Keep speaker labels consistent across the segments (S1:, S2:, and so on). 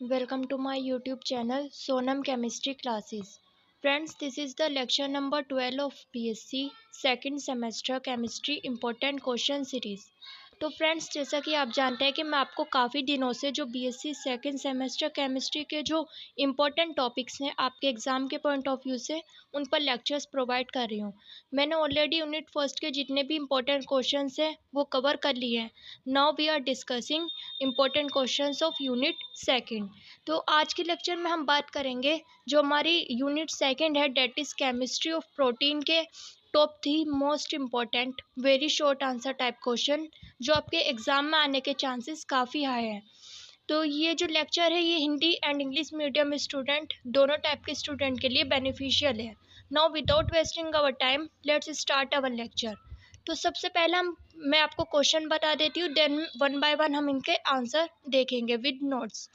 S1: Welcome to my YouTube channel Sonam Chemistry Classes. Friends, this is the lecture number 12 of BSc second semester chemistry important question series. तो friends, जैसा कि आप जानते हैं कि मैं आपको काफ़ी दिनों से जो बीएससी सेकंड सेमेस्टर केमिस्ट्री के जो इम्पोर्टेंट टॉपिक्स हैं आपके एग्ज़ाम के पॉइंट ऑफ व्यू से उन पर लेक्चर्स प्रोवाइड कर रही हूँ। मैंने ऑलरेडी यूनिट फर्स्ट के जितने भी इम्पोर्टेंट क्वेश्चंस हैं वो कवर कर लिए हैं। Now we are discussing important questions of unit second. तो आज के लेक्चर में हम बात करेंगे जो हमारी यूनिट सेकंड है, that is chemistry of protein के top 3 most important very short answer type question जो आपके एग्ज़ाम में आने के चांसेस काफ़ी हाई हैं। तो ये जो लेक्चर है ये Hindi and English medium student दोनों टाइप के स्टूडेंट के लिए बेनिफिशियल है। Now without wasting our time let's start our lecture. तो सबसे पहले मैं आपको क्वेश्चन बता देती हूँ, देन वन बाय वन हम इनके आंसर देखेंगे विद नोट्स।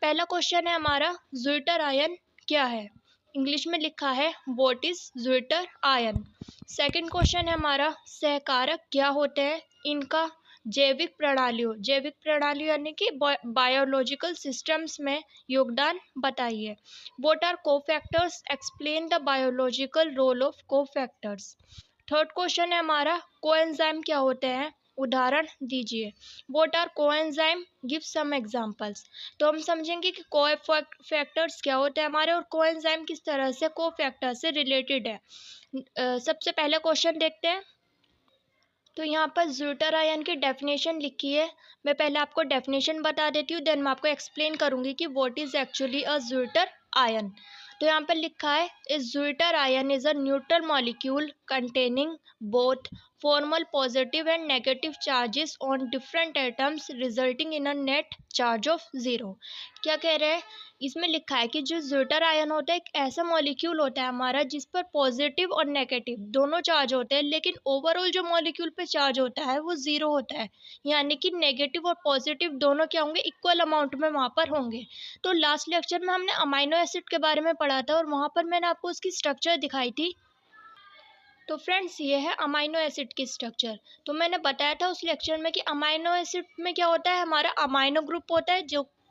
S1: पहला क्वेश्चन है हमारा, ज़्विटर आयन क्या है? इंग्लिश में लिखा है what is zwitterion. Second question है हमारा, सहकारक क्या होते हैं? इनका जैविक प्रणालियों यानी कि बायोलॉजिकल सिस्टम्स में योगदान बताइए। What are cofactors? Explain the biological role of cofactors. Third question है हमारा, कोएंजाइम क्या होते हैं? उदाहरण दीजिए। What are coenzyme? Give some examples. तो हम समझेंगे कि कोफैक्टर्स क्या होते हैं हमारे और कोएंजाइम किस तरह से कोफैक्टर से रिलेटेड है। सबसे पहले क्वेश्चन देखते हैं। तो यहाँ पर ज़्विटर आयन की डेफिनेशन लिखी है। मैं पहले आपको डेफिनेशन बता देती हूँ, देन मैं आपको एक्सप्लेन करूँगी कि what is actually a zwitterion. तो यहाँ पर लिखा है, a zwitterion is a neutral molecule containing both formal positive and negative charges on different atoms resulting in a net charge of 0। क्या कह रहे हैं? इसमें लिखा है कि जो ज़्विटर आयन होता है एक ऐसा मॉलिक्यूल होता है हमारा जिस पर पॉजिटिव और नेगेटिव दोनों चार्ज होते हैं, लेकिन ओवरऑल जो मॉलिक्यूल पे चार्ज होता है वो 0 होता है, यानी कि नेगेटिव और पॉजिटिव दोनों क्या होंगे? इक्वल अमाउंट में वहाँ पर होंगे। तो लास्ट लेक्चर में हमने अमाइनो एसिड के बारे में पढ़ा था और वहाँ पर मैंने आपको उसकी स्ट्रक्चर दिखाई थी। तो फ्रेंड्स, ये है अमाइनो एसिड की स्ट्रक्चर। तो मैंने बताया था उस लेक्चर में कि अमाइनो एसिड में क्या होता है, हमारा अमाइनो ग्रुप होता है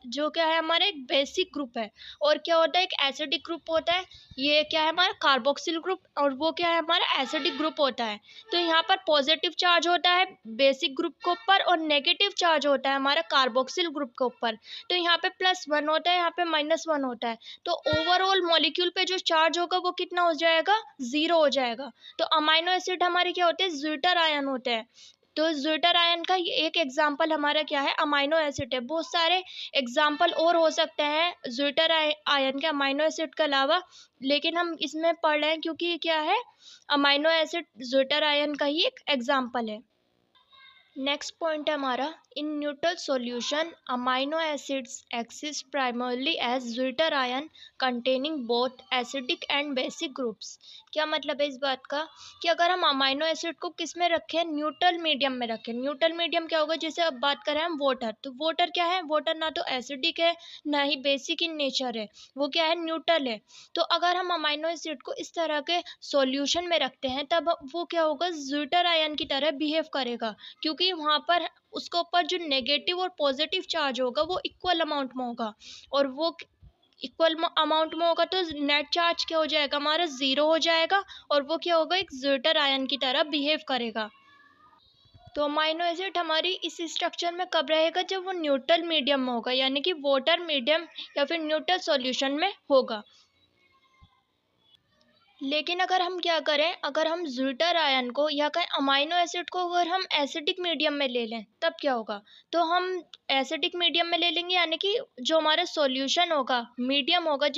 S1: जो क्या है हमारा एक बेसिक ग्रुप है, और क्या होता है एक एसिडिक ग्रुप होता है। ये क्या है हमारा कार्बोक्सिल ग्रुप, और वो क्या है हमारा एसिडिक ग्रुप होता है। तो यहाँ पर पॉजिटिव चार्ज होता है बेसिक ग्रुप के ऊपर और नेगेटिव चार्ज होता है हमारा कार्बोक्सिल ग्रुप के ऊपर। तो यहाँ पे +1 होता है, यहाँ पे -1 होता है। तो ओवरऑल मॉलिक्यूल पे जो चार्ज होगा वो कितना हो जाएगा? 0 हो जाएगा। तो अमाइनो एसिड हमारे क्या होते हैं? ज़्विटर आयन होते हैं। तो ज़्विटर आयन का एक एग्जाम्पल हमारा क्या है? अमाइनो एसिड है। बहुत सारे एग्जाम्पल और हो सकते हैं ज़्विटर आयन के अमाइनो एसिड के अलावा, लेकिन हम इसमें पढ़ रहे हैं क्योंकि क्या है, अमाइनो एसिड ज़्विटर आयन का ही एक एग्जाम्पल है। नेक्स्ट पॉइंट है हमारा, in neutral solution amino acids exist primarily as zwitterion containing both acidic and basic groups. क्या मतलब है इस बात का कि अगर हम अमाइनो एसिड को किस में रखें? न्यूट्रल मीडियम में रखें। न्यूट्रल मीडियम क्या होगा? जैसे अब बात करें हम वाटर, तो वाटर क्या है? वाटर ना तो एसिडिक है ना ही बेसिक इन नेचर है, वो क्या है? न्यूट्रल है। तो अगर हम अमाइनो एसिड को इस तरह के सॉल्यूशन में रखते हैं तब वो क्या होगा? ज़्विटर आयन की तरह बिहेव करेगा, क्योंकि वहाँ पर उसके ऊपर जो नेगेटिव और पॉजिटिव चार्ज होगा वो इक्वल अमाउंट में होगा, और वो इक्वल अमाउंट में होगा तो नेट चार्ज क्या हो जाएगा? हमारा 0 हो जाएगा, और वो क्या होगा? एक ज़्विटर आयन की तरह बिहेव करेगा। तो अमाइनो एसिड हमारी इस स्ट्रक्चर में कब रहेगा? जब वो न्यूट्रल मीडियम में होगा, यानी कि वाटर मीडियम या फिर न्यूट्रल सॉल्यूशन में होगा। लेकिन अगर हम क्या करें, अगर हम ज़्विटर आयन को या कहें अमाइनो एसिड को अगर हम एसिडिक मीडियम में ले लें तब क्या होगा? तो हम एसिडिक मीडियम में ले लेंगे, यानी कि जो हमारा सॉल्यूशन होगा मीडियम होगा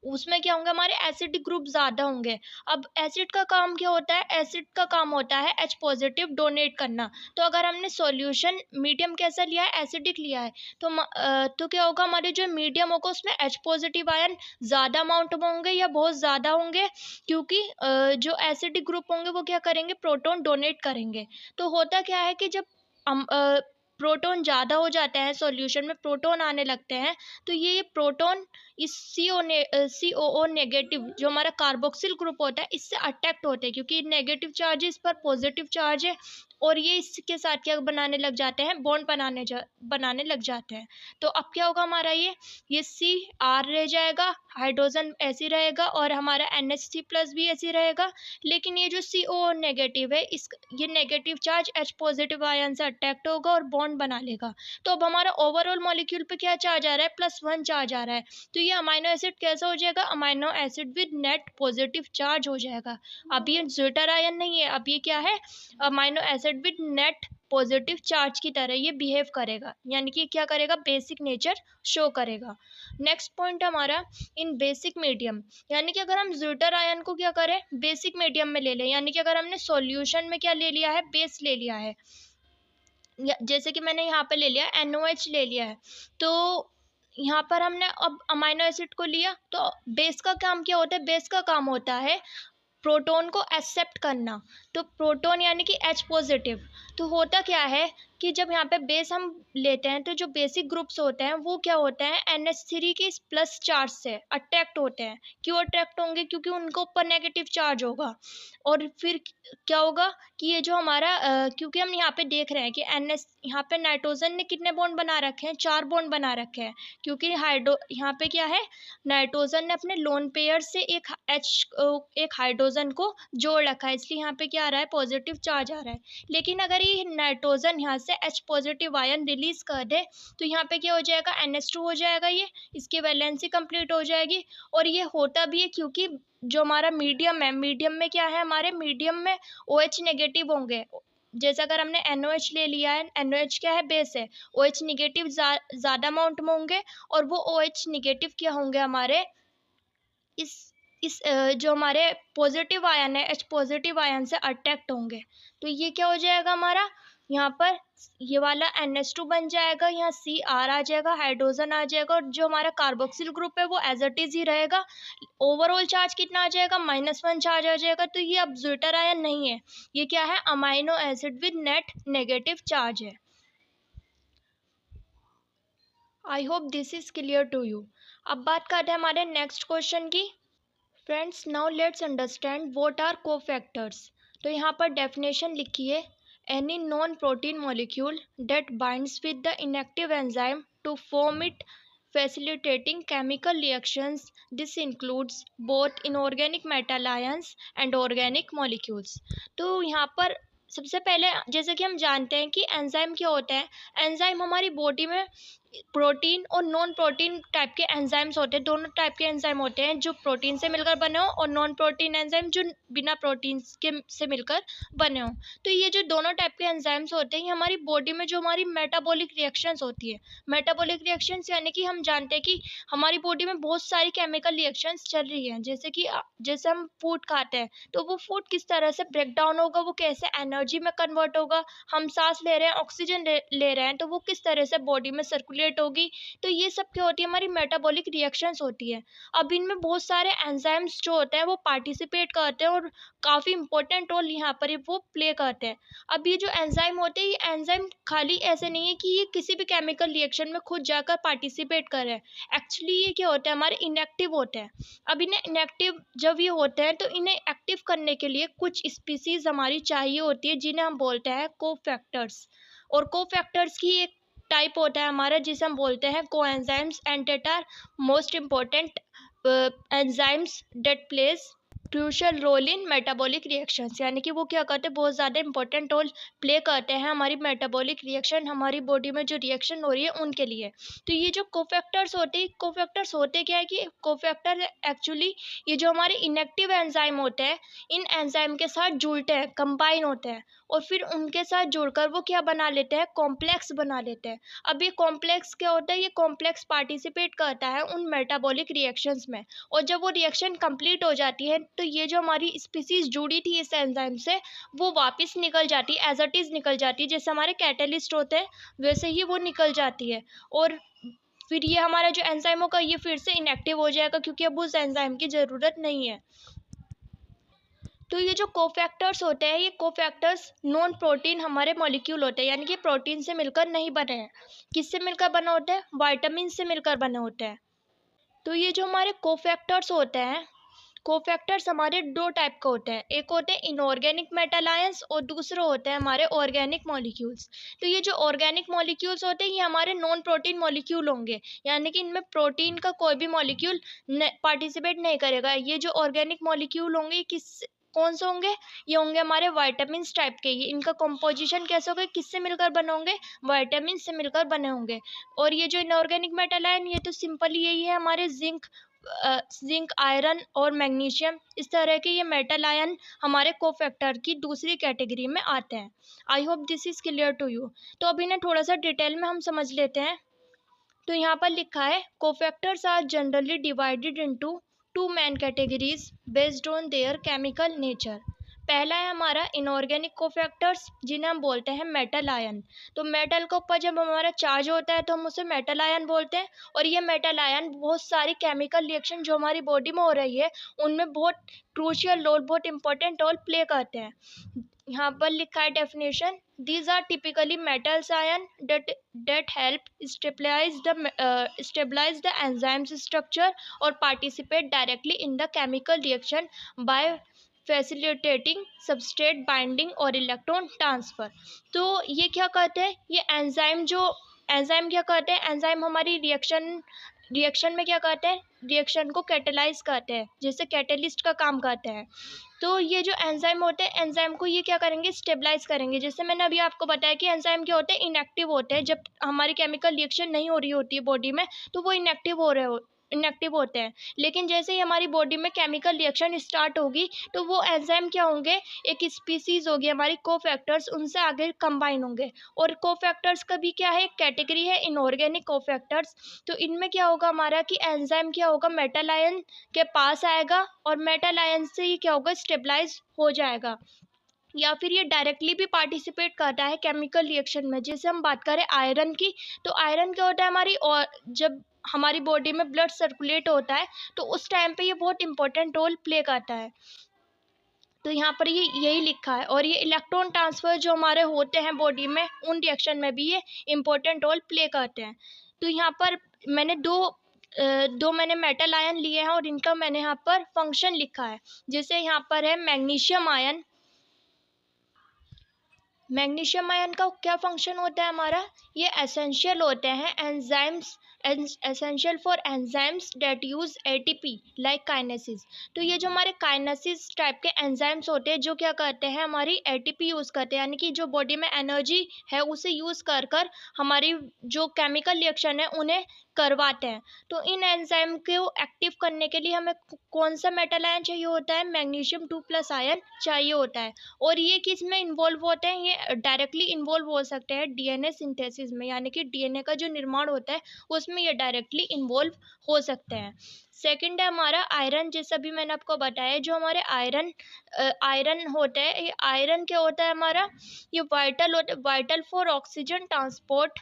S1: उसमें क्या होंगे? हमारे एसिडिक ग्रुप ज़्यादा होंगे। अब एसिड का काम क्या होता है? एसिड का काम होता है H पॉजिटिव डोनेट करना। तो अगर हमने सॉल्यूशन मीडियम कैसा लिया है? एसिडिक लिया है, तो क्या होगा? हमारे जो मीडियम होगा उसमें H पॉजिटिव आयन ज़्यादा अमाउंट में होंगे या बहुत ज़्यादा होंगे, क्योंकि जो एसिडिक ग्रुप होंगे वो क्या करेंगे? प्रोटॉन डोनेट करेंगे। तो होता क्या है कि जब प्रोटॉन ज़्यादा हो जाते हैं, सॉल्यूशन में प्रोटॉन आने लगते हैं, तो ये प्रोटॉन इस COO नेगेटिव जो हमारा कार्बोक्सिल ग्रुप होता है इससे अट्रैक्ट होते हैं, क्योंकि नेगेटिव चार्ज इस पर पॉजिटिव चार्ज है, और ये इसके साथ क्या बनाने लग जाते हैं, बॉन्ड बनाने लग जाते हैं। तो अब क्या होगा हमारा, ये सी आर रह जाएगा, हाइड्रोजन ऐसे रहेगा, और हमारा NH3+ भी ऐसे रहेगा। लेकिन ये जो CO नेगेटिव है, ये negative charge H positive ion से अट्रैक्ट होगा और बॉन्ड बना लेगा। तो अब हमारा ओवरऑल मॉलिक्यूल पे क्या चार्ज आ रहा है, +1 चार्ज आ रहा है। तो ये अमाइनो एसिड कैसा हो जाएगा, amino acid with net positive charge हो जाएगा। अब ये ज्विटर आयन नहीं है, अब ये क्या है, amino acid with net positive charge की तरह ये बिहेव करेगा, यानी कि क्या करेगा, बेसिक नेचर शो करेगा। नेक्स्ट पॉइंट हमारा इन बेसिक मीडियम, यानी कि अगर हम ज्विटर आयन को क्या करें, बेसिक मीडियम में ले लें, यानी कि अगर हमने सॉल्यूशन में क्या ले लिया है, बेस ले लिया है, जैसे कि मैंने यहाँ पे ले लिया NOH ले लिया है, तो यहाँ पर हमने अब अमाइनो एसिड को लिया, तो बेस का काम क्या होता है, बेस का काम होता है प्रोटॉन को एक्सेप्ट करना। तो प्रोटॉन यानी कि H पॉजिटिव, तो होता क्या है कि जब यहाँ पे बेस हम लेते हैं तो जो बेसिक ग्रुप्स होते हैं वो क्या होते हैं, NH3 के प्लस चार्ज से अट्रैक्ट होते हैं। क्यों अट्रैक्ट होंगे, क्योंकि उनको ऊपर नेगेटिव चार्ज होगा। और फिर क्या होगा कि ये जो हमारा क्योंकि हम यहाँ पे देख रहे हैं कि यहाँ पे नाइट्रोजन ने कितने बॉन्ड बना रखे हैं, 4 बॉन्ड बना रखे हैं, क्योंकि यहाँ पे क्या है, नाइट्रोजन ने अपने लोन पेयर से एक हाइड्रोजन को जोड़ रखा है, इसलिए यहाँ पे क्या आ रहा है, पॉजिटिव चार्ज आ रहा है। लेकिन अगर ये नाइट्रोजन यहाँ से H पॉजिटिव आयन रिलीज कर दे तो यहाँ पे क्या हो जाएगा, NH2 हो जाएगा, ये इसकी वैलेंसी कंप्लीट हो जाएगी। और ये होता भी है क्योंकि जो हमारा मीडियम है, मीडियम में क्या है, हमारे मीडियम में OH नेगेटिव होंगे। जैसे अगर हमने NOH ले लिया है, NOH क्या है, बेस है, OH निगेटिव ज़्यादा अमाउंट में होंगे, और वो OH निगेटिव क्या होंगे हमारे इस जो हमारे पॉजिटिव आयन है, H पॉजिटिव आयन से अट्रैक्ट होंगे। तो ये क्या हो जाएगा हमारा, यहाँ पर ये वाला NH2 बन जाएगा, यहाँ Cr आ जाएगा, हाइड्रोजन आ जाएगा, और जो हमारा कार्बोक्सिल ग्रुप है वो एज इट इज ही रहेगा। ओवरऑल चार्ज कितना आ जाएगा, -1 चार्ज आ जाएगा। तो ये अब ज्विटर आयन नहीं है, ये क्या है, amino acid with net negative charge है। I hope this is clear to you. अब बात करते हैं हमारे नेक्स्ट क्वेश्चन की। Friends, now let's understand what are cofactors. तो यहाँ पर डेफिनेशन लिखी है, any non protein molecule that binds with the inactive enzyme to form it facilitating chemical reactions. This includes both inorganic metal ions and organic molecules. तो यहाँ पर सबसे पहले जैसे कि हम जानते हैं कि एंजाइम क्या होता है, एंजाइम हमारी बॉडी में प्रोटीन और नॉन प्रोटीन टाइप के एंजाइम्स होते हैं, दोनों टाइप के एंजाइम होते हैं, जो प्रोटीन से मिलकर बने हो, और नॉन प्रोटीन एंजाइम जो बिना प्रोटीन के से मिलकर बने हो। तो ये जो दोनों टाइप के एंजाइम्स होते हैं, ये हमारी बॉडी में जो हमारी मेटाबॉलिक रिएक्शंस होती है, मेटाबॉलिक रिएक्शंस यानी कि हम जानते हैं कि हमारी बॉडी में बहुत सारी केमिकल रिएक्शंस चल रही हैं, जैसे कि जैसे हम फूड खाते हैं तो वो फूड किस तरह से ब्रेक डाउन होगा, वो कैसे एनर्जी में कन्वर्ट होगा, हम सांस ले रहे हैं, ऑक्सीजन ले रहे हैं, तो वो किस तरह से बॉडी में सर्कुलेट होगी। तो ये सब क्या होती है, हमारी मेटाबॉलिक रिएक्शंस होती है। अब इनमें बहुत सारे एंजाइम्स जो होते हैं वो पार्टिसिपेट करते हैं और काफ़ी इंपॉर्टेंट रोल यहाँ पर वो प्ले करते हैं। अब ये जो एंजाइम होते हैं, ये एंजाइम खाली ऐसे नहीं है कि ये किसी भी केमिकल रिएक्शन में खुद जाकर पार्टिसिपेट कर रहे हैं, एक्चुअली ये क्या होता है, हमारे इनएक्टिव होते हैं। अब इन्हें इनएक्टिव जब ये होते हैं तो इन्हें एक्टिव करने के लिए कुछ स्पीसीज हमारी चाहिए होती है, जिन्हें हम बोलते हैं कोफैक्टर्स। और कोफैक्टर्स की एक टाइप होता है हमारा जिसे हम बोलते हैं coenzymes, and that are most important enzymes that plays crucial role in metabolic reactions, यानी कि वो क्या करते हैं, बहुत ज़्यादा इंपॉर्टेंट रोल प्ले करते हैं हमारी मेटाबॉलिक रिएक्शन, हमारी बॉडी में जो रिएक्शन हो रही है उनके लिए। तो ये जो कोफैक्टर्स होते क्या है कि कोफैक्टर एक्चुअली ये जो हमारे इनएक्टिव एंजाइम होते हैं, इन एंजाइम के साथ जुड़ते हैं, कंबाइन होते हैं, और फिर उनके साथ जुड़कर वो क्या बना लेते हैं, कॉम्प्लेक्स बना लेते हैं। अब ये कॉम्प्लेक्स क्या होता है, ये कॉम्प्लेक्स पार्टिसिपेट करता है उन मेटाबॉलिक रिएक्शंस में, और जब वो रिएक्शन कंप्लीट हो जाती है तो ये जो हमारी स्पीसीज जुड़ी थी इस एंजाइम से वो वापस निकल जाती है, एज इट इज निकल जाती है, जैसे हमारे कैटलिस्ट होते हैं वैसे ही वो निकल जाती है। और फिर ये हमारा जो एंजाइम होगा ये फिर से इनएक्टिव हो जाएगा, क्योंकि अब उस एंजाइम की ज़रूरत नहीं है। तो ये जो कोफैक्टर्स होते हैं, ये कोफैक्टर्स नॉन प्रोटीन हमारे मॉलिक्यूल होते हैं, यानी कि प्रोटीन से मिलकर नहीं बने हैं। किससे मिलकर बने होते हैं, विटामिन से मिलकर बने होते हैं। तो ये जो हमारे कोफैक्टर्स होते हैं कोफैक्टर्स हमारे दो टाइप का होते हैं, एक होते हैं इनऑर्गेनिक मेटल आयंस और दूसरा होते हैं हमारे ऑर्गेनिक मॉलिक्यूल्स। तो ये जो ऑर्गेनिक मॉलिक्यूल्स होते हैं ये हमारे नॉन प्रोटीन मॉलिक्यूल होंगे, यानी कि इनमें प्रोटीन का कोई भी मॉलिक्यूल पार्टिसिपेट नहीं करेगा। ये जो ऑर्गेनिक मॉलिक्यूल होंगे ये कौन से होंगे, ये होंगे हमारे वाइटामिन टाइप के। ये इनका कंपोजिशन कैसे होगा, किससे मिलकर बने होंगे, वाइटामिन से मिलकर बने होंगे। और ये जो इनऑर्गेनिक मेटल आयन ये तो सिंपली यही है हमारे जिंक आयरन और मैग्नीशियम, इस तरह के ये मेटल आयन हमारे कोफैक्टर की दूसरी कैटेगरी में आते हैं। I hope this is clear to you. तो अभी इन्हें थोड़ा सा डिटेल में हम समझ लेते हैं। तो यहाँ पर लिखा है cofactors are generally divided into two main categories based on their chemical nature. पहला है हमारा इनऑर्गेनिक कोफैक्टर्स जिन्हें हम बोलते हैं मेटल आयन। तो मेटल के ऊपर जब हमारा चार्ज होता है तो हम उसे मेटल आयन बोलते हैं। और ये मेटल आयन बहुत सारी केमिकल रिएक्शन जो हमारी बॉडी में हो रही है उनमें बहुत क्रूशियल रोल, बहुत इंपॉर्टेंट रोल प्ले करते हैं। यहाँ पर लिखा है definition, these are typically metals ion that help stabilize the enzyme's structure or participate directly in the chemical reaction by facilitating substrate binding और इलेक्ट्रॉन ट्रांसफर। तो ये क्या कहते हैं, ये एंजाइम क्या कहते हैं, एंजाइम हमारी रिएक्शन में क्या कहते हैं, रिएक्शन को कैटेलाइज करते हैं, जैसे कैटेलिस्ट का काम करते हैं। तो ये जो एंजाइम होते हैं एंजाइम को ये क्या करेंगे, स्टेबलाइज करेंगे। जैसे मैंने अभी आपको बताया कि एंजाइम क्या होते हैं, इनएक्टिव होते हैं। जब हमारी केमिकल रिएक्शन नहीं हो रही होती है बॉडी में तो वो इनएक्टिव होते हैं। लेकिन जैसे ही हमारी बॉडी में केमिकल रिएक्शन स्टार्ट होगी तो वो एंजाइम क्या होंगे, एक स्पीसीज होगी हमारी कोफैक्टर्स, उनसे आगे कंबाइन होंगे। और कोफैक्टर्स का भी क्या है, एक कैटेगरी है इनऑर्गेनिक कोफैक्टर्स। तो इनमें क्या होगा हमारा कि एंजाइम क्या होगा, मेटल आयन के पास आएगा और मेटल आयन से ही क्या होगा, स्टेबलाइज हो जाएगा। या फिर ये डायरेक्टली भी पार्टिसिपेट करता है केमिकल रिएक्शन में। जैसे हम बात करें आयरन की, तो आयरन क्या होता है हमारी, और जब हमारी बॉडी में ब्लड सर्कुलेट होता है तो उस टाइम पे ये बहुत इंपॉर्टेंट रोल प्ले करता है। तो यहाँ पर ये यही लिखा है। और ये इलेक्ट्रॉन ट्रांसफर जो हमारे होते हैं बॉडी में उन रिएक्शन में भी ये इंपॉर्टेंट रोल प्ले करते हैं। तो यहाँ पर मैंने दो मैंने मेटल आयन लिए हैं और इनका मैंने यहाँ पर फंक्शन लिखा है। जैसे यहाँ पर है मैग्नीशियम आयन। मैग्नीशियम आयन का क्या फंक्शन होता है हमारा, ये एसेंशियल होते हैं enzymes, essential for enzymes that use ATP like kinases. तो ये जो हमारे काइनेसिस टाइप के एंजाइम्स होते हैं जो क्या करते हैं, हमारी एटीपी यूज़ करते हैं, यानी कि जो बॉडी में एनर्जी है उसे यूज़ कर हमारी जो केमिकल रिएक्शन है उन्हें करवाते हैं। तो इन एंजाइम को एक्टिव करने के लिए हमें कौन सा मेटल आयन चाहिए होता है, मैग्नीशियम 2+ आयन चाहिए होता है। और ये किस में इन्वॉल्व होते हैं, ये डायरेक्टली इन्वॉल्व हो सकते हैं डीएनए सिंथेसिस में, यानी कि डीएनए का जो निर्माण होता है उसमें ये डायरेक्टली इन्वॉल्व हो सकते हैं। सेकंड है हमारा आयरन। जैसा भी मैंने आपको बताया, जो हमारे आयरन होता है, ये आयरन क्या होता है हमारा, ये vital for oxygen transport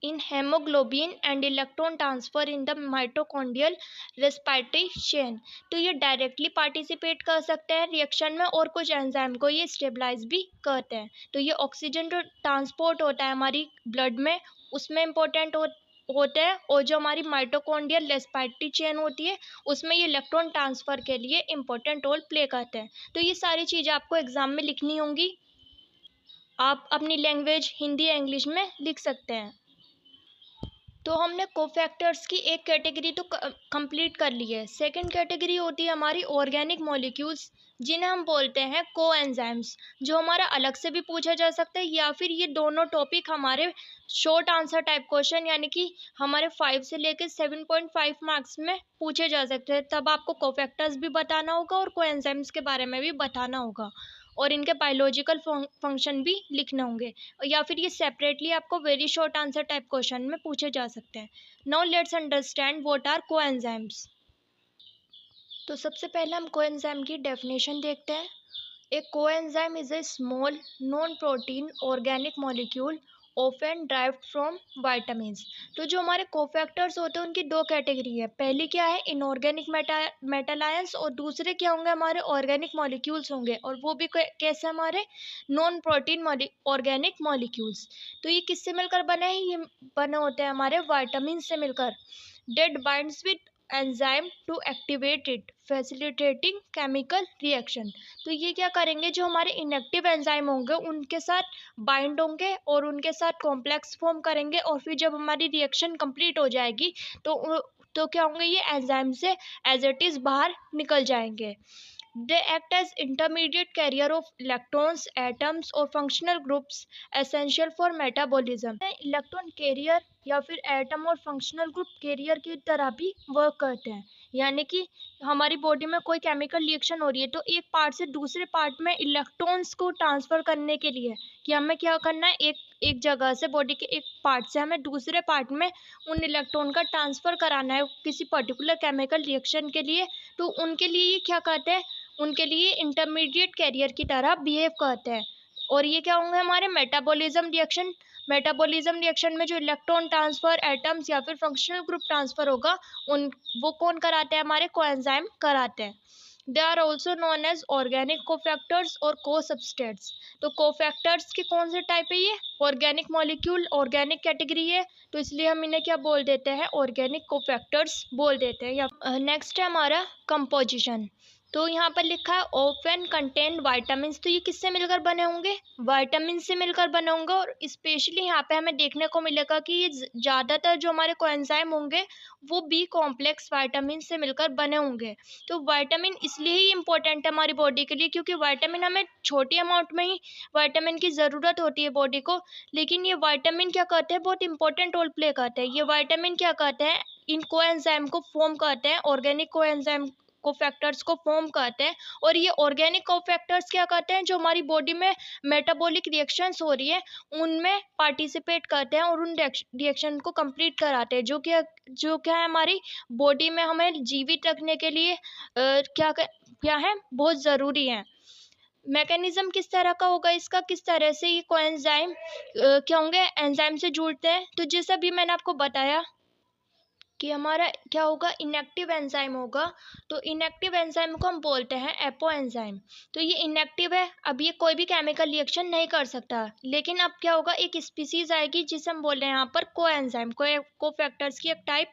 S1: in hemoglobin and electron transfer in the mitochondrial respiratory chain। तो ये डायरेक्टली पार्टिसिपेट कर सकते हैं रिएक्शन में और कुछ एंजाइम को ये स्टेबलाइज भी करते हैं। तो ये ऑक्सीजन जो ट्रांसपोर्ट होता है हमारी ब्लड में उसमें इम्पोर्टेंट होते हैं। और जो हमारी माइटोकॉन्ड्रियल रेस्पिरेटरी चेन होती है उसमें ये इलेक्ट्रॉन ट्रांसफ़र के लिए इम्पोर्टेंट रोल प्ले करते हैं। तो ये सारी चीज़ें आपको एग्जाम में लिखनी होंगी, आप अपनी लैंग्वेज हिंदी या इंग्लिश में लिख सकते हैं। तो हमने कोफैक्टर्स की एक कैटेगरी तो कंप्लीट कर ली है। सेकंड कैटेगरी होती है हमारी ऑर्गेनिक मॉलिक्यूल्स जिन्हें हम बोलते हैं कोएंजाइम्स, जो हमारा अलग से भी पूछा जा सकता है या फिर ये दोनों टॉपिक हमारे शॉर्ट आंसर टाइप क्वेश्चन यानी कि हमारे 5 से लेकर 7.5 मार्क्स में पूछे जा सकते हैं। तब आपको कोफैक्टर्स भी बताना होगा और कोएंजाइम्स के बारे में भी बताना होगा और इनके बायोलॉजिकल फंक्शन भी लिखने होंगे, या फिर ये सेपरेटली आपको very short answer type question में पूछे जा सकते हैं। Now let's understand what are coenzymes. तो सबसे पहले हम कोएंजाइम की डेफिनेशन देखते हैं। एक coenzyme is a small non protein organic molecule often derived from vitamins. तो जो हमारे कोफैक्टर्स होते हैं उनकी दो कैटेगरी है। पहली क्या है, इनऑर्गेनिक मेटल आयंस, और दूसरे क्या होंगे, हमारे ऑर्गेनिक मॉलिक्यूल्स होंगे, और वो भी कैसे, हमारे नॉन प्रोटीन ऑर्गेनिक मॉलिक्यूल्स। तो ये किससे मिलकर बने हैं, ये बने होते हैं हमारे वाइटामिन से मिलकर। That binds with enzyme to activate it facilitating chemical reaction. तो ये क्या करेंगे, जो हमारे इनएक्टिव एंजाइम होंगे उनके साथ बाइंड होंगे और उनके साथ कॉम्प्लेक्स फॉर्म करेंगे, और फिर जब हमारी रिएक्शन कंप्लीट हो जाएगी तो क्या होंगे, ये एंजाइम से एज इट इज बाहर निकल जाएंगे। They act as intermediate carrier of electrons, atoms और functional groups essential for metabolism। Electron carrier या फिर एटम और फंक्शनल ग्रुप कैरियर की तरह भी वर्क करते हैं। यानी कि हमारी बॉडी में कोई केमिकल रिएक्शन हो रही है तो एक पार्ट से दूसरे पार्ट में इलेक्ट्रॉन्स को ट्रांसफर करने के लिए कि हमें क्या करना है, एक जगह से बॉडी के एक पार्ट से हमें दूसरे पार्ट में उन इलेक्ट्रॉन का ट्रांसफर कराना है किसी पर्टिकुलर केमिकल रिएक्शन के लिए। तो उनके लिए ये क्या करते हैं, उनके लिए इंटरमीडिएट कैरियर की तरह बिहेव करते हैं। और ये क्या होंगे, हमारे मेटाबॉलिज्म रिएक्शन। मेटाबॉलिज्म रिएक्शन में जो इलेक्ट्रॉन ट्रांसफर, एटम्स या फिर फंक्शनल ग्रुप ट्रांसफर होगा वो कौन कराते हैं, हमारे कोएंजाइम कराते हैं। They are also known as organic cofactors और को सबस्ट्रेट्स। तो कोफैक्टर्स के कौन से टाइप है, ये ऑर्गेनिक मॉलिक्यूल, ऑर्गेनिक कैटेगरी है, तो इसलिए हम इन्हें क्या बोल देते हैं, ऑर्गेनिक कोफैक्टर्स बोल देते हैं। या नेक्स्ट है हमारा कंपोजिशन। तो यहाँ पर लिखा है ऑफन कंटेन वाइटामिन। तो ये किससे मिलकर बने होंगे, वाइटामिन से मिलकर बने होंगे। और स्पेशली यहाँ पे हमें देखने को मिलेगा कि ये ज़्यादातर जो हमारे कोएंजाइम होंगे वो बी कॉम्प्लेक्स वाइटामिन से मिलकर बने होंगे। तो वाइटामिन इसलिए ही इम्पोर्टेंट है हमारी बॉडी के लिए क्योंकि वाइटामिन हमें छोटी अमाउंट में ही वाइटामिन की ज़रूरत होती है बॉडी को, लेकिन ये वाइटामिन क्या करते हैं, बहुत इंपॉर्टेंट रोल प्ले करते हैं। ये वाइटामिन क्या करते हैं, इन कोएंजाइम को फॉर्म करते हैं, ऑर्गेनिक कोएंजाइम कोफैक्टर्स को फॉर्म करते हैं। और ये ऑर्गेनिक कोफैक्टर्स क्या करते हैं, जो हमारी बॉडी में मेटाबॉलिक रिएक्शंस हो रही है उनमें पार्टिसिपेट करते हैं और उन रिएक्शन को कंप्लीट कराते हैं, जो क्या है हमारी बॉडी में हमें जीवित रखने के लिए क्या है, बहुत ज़रूरी है। मैकेनिज्म किस तरह का होगा इसका, किस तरह से ये कोएंजाइम क्या होंगे, एंजाइम से जुड़ते हैं। तो जैसा भी मैंने आपको बताया कि हमारा क्या होगा, इनएक्टिव एंजाइम होगा। तो इनएक्टिव एंजाइम को हम बोलते हैं एपो एंजाइम। तो ये इनएक्टिव है, अब ये कोई भी केमिकल रिएक्शन नहीं कर सकता। लेकिन अब क्या होगा, एक स्पीसीज आएगी जिसे हम बोल रहे हैं यहाँ पर को एंजाइम, को फैक्टर्स की एक टाइप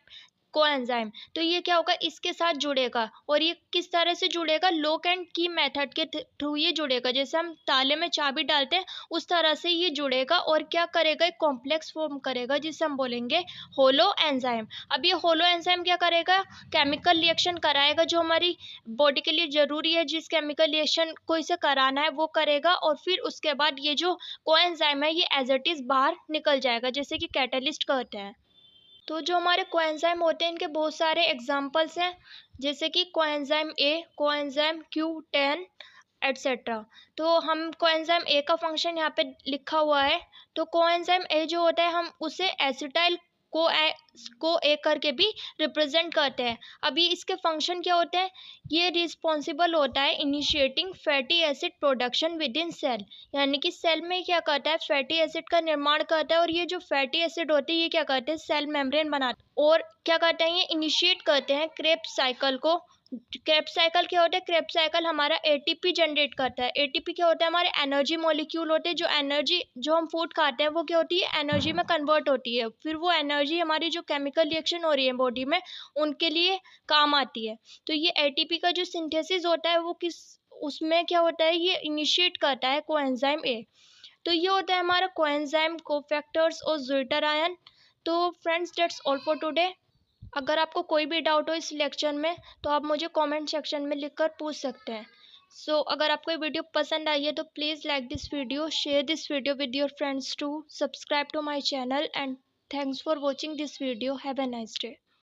S1: कोएंजाइम। तो ये क्या होगा, इसके साथ जुड़ेगा। और ये किस तरह से जुड़ेगा, लॉक एंड की मेथड के थ्रू ये जुड़ेगा। जैसे हम ताले में चाबी डालते हैं उस तरह से ये जुड़ेगा और क्या करेगा, एक कॉम्प्लेक्स फॉर्म करेगा जिसे हम बोलेंगे होलो एंजाइम। अब ये होलो एंजाइम क्या करेगा, केमिकल रिएक्शन कराएगा जो हमारी बॉडी के लिए ज़रूरी है, जिस केमिकल रिएक्शन को इसे कराना है वो करेगा। और फिर उसके बाद ये जो कोएंजाइम है ये एज इट इज़ बाहर निकल जाएगा, जैसे कि कैटलिस्ट कहते हैं। तो जो हमारे कोएंजाइम होते हैं इनके बहुत सारे एग्जाम्पल्स हैं, जैसे कि coenzyme A, coenzyme Q10 etcetera. तो हम कोएंजाइम ए का फंक्शन यहाँ पे लिखा हुआ है। तो कोएंजाइम ए जो होता है हम उसे एसिटाइल को ए करके भी रिप्रेजेंट करते हैं। अभी इसके फंक्शन क्या होते हैं, ये रिस्पॉन्सिबल होता है initiating fatty acid production within cell. यानी कि सेल में क्या करता है, फैटी एसिड का निर्माण करता है। और ये जो फैटी एसिड होते हैं ये क्या करते हैं, सेल मेम्ब्रेन बनाते हैं और क्या करते हैं, ये इनिशिएट करते हैं क्रेब्स साइकिल को। क्रेब्स साइकिल क्या होता है, क्रेब्स साइकिल हमारा एटीपी जनरेट करता है। एटीपी क्या होता है, हमारे एनर्जी मॉलिक्यूल होते हैं। जो एनर्जी जो हम फूड खाते हैं वो क्या होती है, एनर्जी में कन्वर्ट होती है। फिर वो एनर्जी हमारी जो केमिकल रिएक्शन हो रही है बॉडी में उनके लिए काम आती है। तो ये एटीपी का जो सिंथेसिस होता है वो उसमें क्या होता है, ये इनिशिएट करता है कोएंजाइम ए। तो ये होता है हमारा कोएंजाइम, कोफैक्टर्स और ज़्विटर आयन। तो friends that's all for today. अगर आपको कोई भी डाउट हो इस लेक्चर में तो आप मुझे कमेंट सेक्शन में लिखकर पूछ सकते हैं। सो अगर आपको ये वीडियो पसंद आई है तो please like this video, share this video with your friends too, subscribe to my channel and thanks for watching this video. Have a nice day.